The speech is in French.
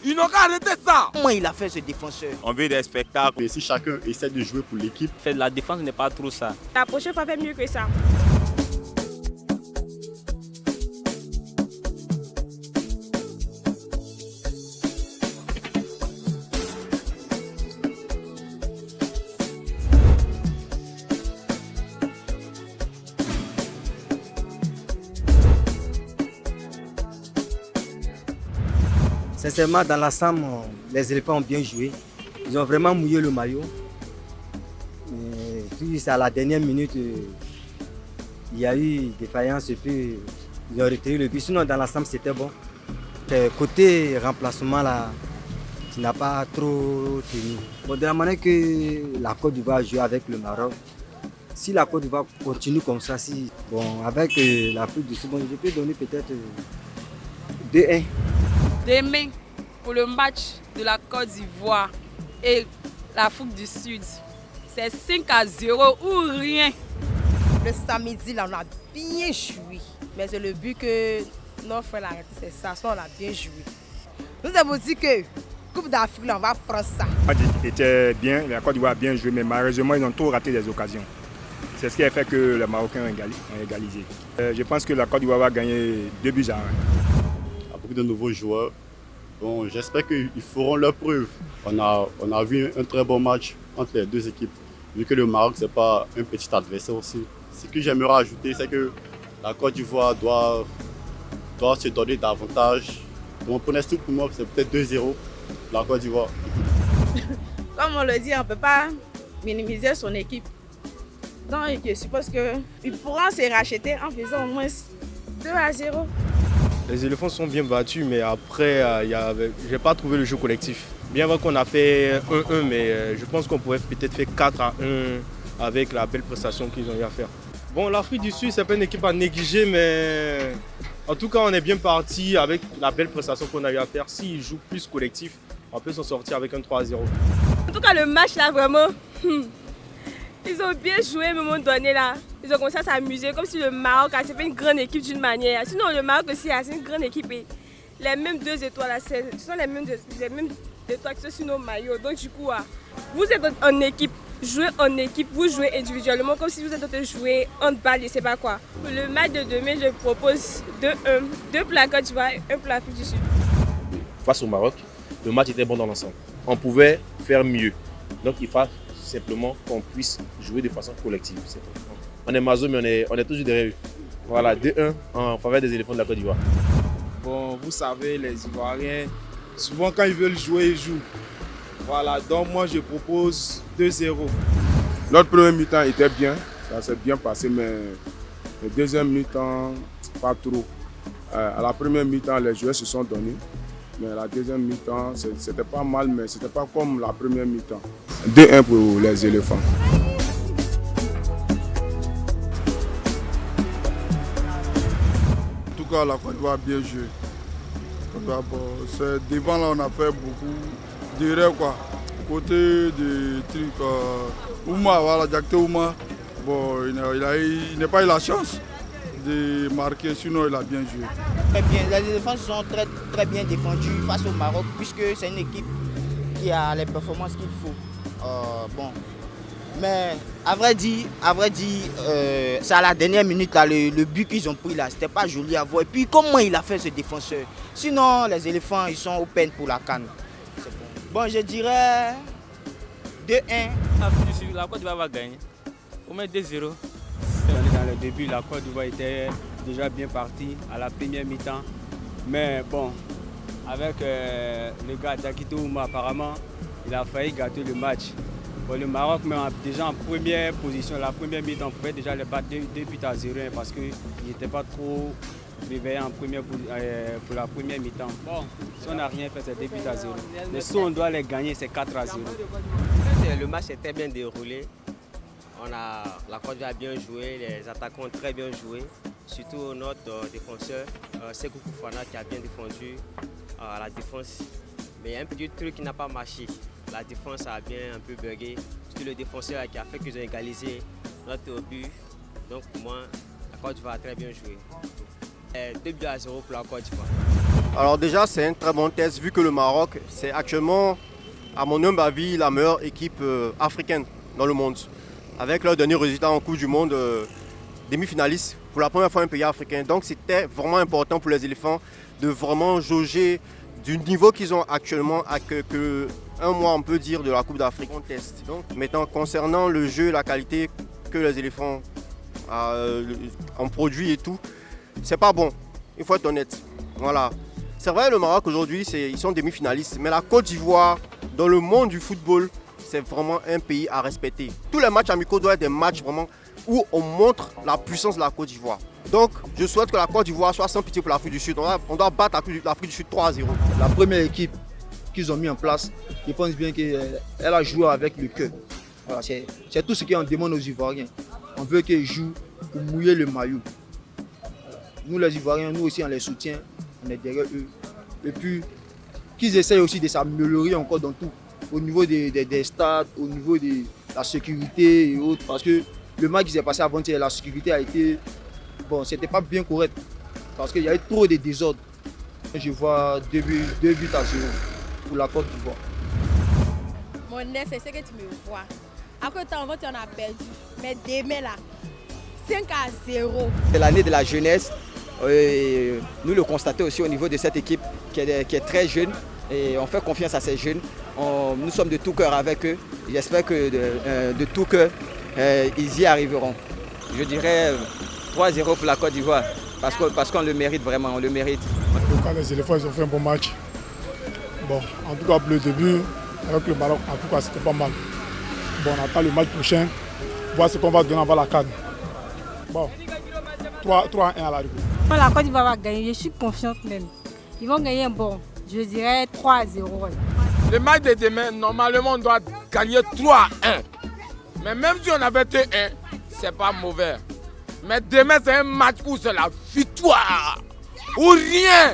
Ils n'ont qu'à arrêter ça. Comment il a fait ce défenseur? On veut des spectacles. Et si chacun essaie de jouer pour l'équipe, Faire de la défense n'est pas trop ça. La prochaine fois, fait mieux que ça. Sincèrement, dans l'ensemble, les éléphants ont bien joué. Ils ont vraiment mouillé le maillot. Puis c'est à la dernière minute, il y a eu défaillance et puis ils ont retiré le but. Sinon, dans l'ensemble, c'était bon. Côté remplacement, là, qui n'a pas trop tenu. Bon, de la manière que la Côte d'Ivoire joue avec le Maroc, si la Côte d'Ivoire continue comme ça, avec l'Afrique du Sud, je peux donner peut-être 2-1. Demain, pour le match de la Côte d'Ivoire et l'Afrique du Sud, c'est 5-0 ou rien. Le samedi, là, on a bien joué. Mais c'est le but que nos frères ont arrêté, c'est ça. On a bien joué. Nous avons dit que Coupe d'Afrique, là, on va prendre ça. Le match était bien, la Côte d'Ivoire a bien joué, mais malheureusement, ils ont trop raté des occasions. C'est ce qui a fait que les Marocains ont égalisé. Je pense que la Côte d'Ivoire va gagner 2-1. beaucoup de nouveaux joueurs. Bon, j'espère qu'ils feront leur preuve. On a vu un très bon match entre les deux équipes. Vu que le Maroc, ce n'est pas un petit adversaire aussi. Ce que j'aimerais ajouter, c'est que la Côte d'Ivoire doit se donner davantage. Mon pronostic pour moi, c'est peut-être 2-0 la Côte d'Ivoire. Comme on le dit, on ne peut pas minimiser son équipe. Donc je suppose qu'ils pourront se racheter en faisant au moins 2-0. Les éléphants sont bien battus, mais après, je n'ai pas trouvé le jeu collectif. Bien vrai qu'on a fait 1-1, mais je pense qu'on pourrait peut-être faire 4-1 avec la belle prestation qu'ils ont eu à faire. Bon, l'Afrique du Sud, c'est pas une équipe à négliger, mais en tout cas, on est bien parti avec la belle prestation qu'on a eu à faire. S'ils jouent plus collectif, on peut s'en sortir avec un 3-0. En tout cas, le match là, vraiment, ils ont bien joué à un moment donné là. Ils ont commencé à s'amuser comme si le Maroc a fait une grande équipe d'une manière. Sinon, le Maroc aussi, c'est une grande équipe. Et les mêmes 2 étoiles là, ce sont les mêmes étoiles qui sont sur nos maillots. Donc du coup, vous êtes en équipe, jouez en équipe, vous jouez individuellement comme si vous êtes en train de jouer handball, je sais pas quoi. Pour le match de demain, je propose 2-1, 2 pour la Côte d'Ivoire et 1 pour l'Afrique du Sud. Face au Maroc, le match était bon dans l'ensemble. On pouvait faire mieux. Donc il faut simplement qu'on puisse jouer de façon collective. On est maso, mais on est toujours derrière eux. Voilà, 2-1 en faveur des éléphants de la Côte d'Ivoire. Bon, vous savez, les Ivoiriens, souvent quand ils veulent jouer, ils jouent. Voilà, donc moi je propose 2-0. Notre premier mi-temps était bien, ça s'est bien passé, mais le deuxième mi-temps, pas trop. À la première mi-temps, les joueurs se sont donnés, mais la deuxième mi-temps, c'était pas mal, mais c'était pas comme la première mi-temps. 2-1 pour les éléphants. En tout cas, la Côte d'Ivoire a bien joué. Devant là, on a fait beaucoup d'erreurs quoi. Côté des trucs, Ouma, voilà, Diakité Ouma, bon, il n'a pas eu la chance de marquer, sinon il a bien joué. Très bien, les éléphants sont très bien défendus face au Maroc, puisque c'est une équipe qui a les performances qu'il faut. Bon. Mais à vrai dire, c'est à la dernière minute, là, le but qu'ils ont pris là, c'était pas joli à voir. Et puis comment il a fait ce défenseur? Sinon, les éléphants, ils sont open pour la CAN. Bon, je dirais 2-1. La Côte d'Ivoire va gagner. Au moins 2-0. Dans le début, la Côte d'Ivoire était déjà bien partie à la première mi-temps. Mais bon, avec le gars Diakité Ouma, apparemment, il a failli gâter le match. Bon, le Maroc, mais déjà en première position, la première mi-temps, on pouvait déjà les battre 2 buts à 0 parce qu'ils n'étaient pas trop réveillés pour la première mi-temps. Bon, si on n'a rien fait, c'est 2 buts à 0. Mais si on doit les gagner, c'est 4 à 0. Le match était bien déroulé. La Côte d'Ivoire a bien joué, les attaquants ont très bien joué. Surtout notre défenseur, Sékou Fofana, qui a bien défendu la défense. Mais il y a un petit truc qui n'a pas marché. La défense a bien un peu bugué. C'est le défenseur qui a fait qu'ils ont égalisé notre but. Donc pour moi, la Côte d'Ivoire a très bien joué. 2 buts à 0 pour la Côte d'Ivoire. Alors déjà, c'est un très bon test vu que le Maroc, c'est actuellement, à mon humble avis, la meilleure équipe africaine dans le monde. Avec leur dernier résultat en Coupe du Monde, demi-finaliste, pour la première fois un pays africain. Donc c'était vraiment important pour les éléphants de vraiment jauger du niveau qu'ils ont actuellement à que un mois, on peut dire, de la Coupe d'Afrique. On teste. Donc maintenant, concernant le jeu, la qualité que les éléphants ont produit et tout, c'est pas bon. Il faut être honnête. Voilà. C'est vrai, le Maroc aujourd'hui, ils sont demi-finalistes. Mais la Côte d'Ivoire, dans le monde du football, c'est vraiment un pays à respecter. Tous les matchs amicaux doivent être des matchs vraiment où on montre la puissance de la Côte d'Ivoire. Donc, je souhaite que la Côte d'Ivoire soit sans pitié pour l'Afrique du Sud. On doit battre l'Afrique du Sud 3-0. La première équipe qu'ils ont mis en place, je pense bien qu'elle a joué avec le cœur. Voilà, c'est tout ce qu'on demande aux Ivoiriens. On veut qu'ils jouent pour mouiller le maillot. Nous les Ivoiriens, nous aussi on les soutient, on est derrière eux. Et puis qu'ils essayent aussi de s'améliorer encore dans tout. Au niveau des stades, au niveau de la sécurité et autres. Parce que le match qui s'est passé avant-hier, la sécurité a été... Bon, c'était pas bien correct. Parce qu'il y a eu trop de désordre. Je vois 2 buts à 0 pour la Côte d'Ivoire. Mon nez, c'est ce que tu me vois. Après temps, on a perdu. Mais demain là, 5 à 0. C'est l'année de la jeunesse. Nous le constatons aussi au niveau de cette équipe qui est très jeune. Et on fait confiance à ces jeunes. Nous sommes de tout cœur avec eux. J'espère que de tout cœur, ils y arriveront. Je dirais 3-0 pour la Côte d'Ivoire. Parce qu'on le mérite vraiment, on le mérite. En tout cas, les éléphants, ils ont fait un bon match. Bon, en tout cas, pour le début, avec le Maroc, en tout cas, c'était pas mal. Bon, on attend le match prochain, voir ce qu'on va donner avant la CAN. Bon, 3-1 à l'arrivée. La Côte d'Ivoire va gagner, je suis confiante même. Ils vont gagner bon, je dirais 3-0. Le match de demain, normalement, on doit gagner 3-1. Mais même si on avait été 1, c'est pas mauvais. Mais demain, c'est un match où c'est la victoire. Ou rien.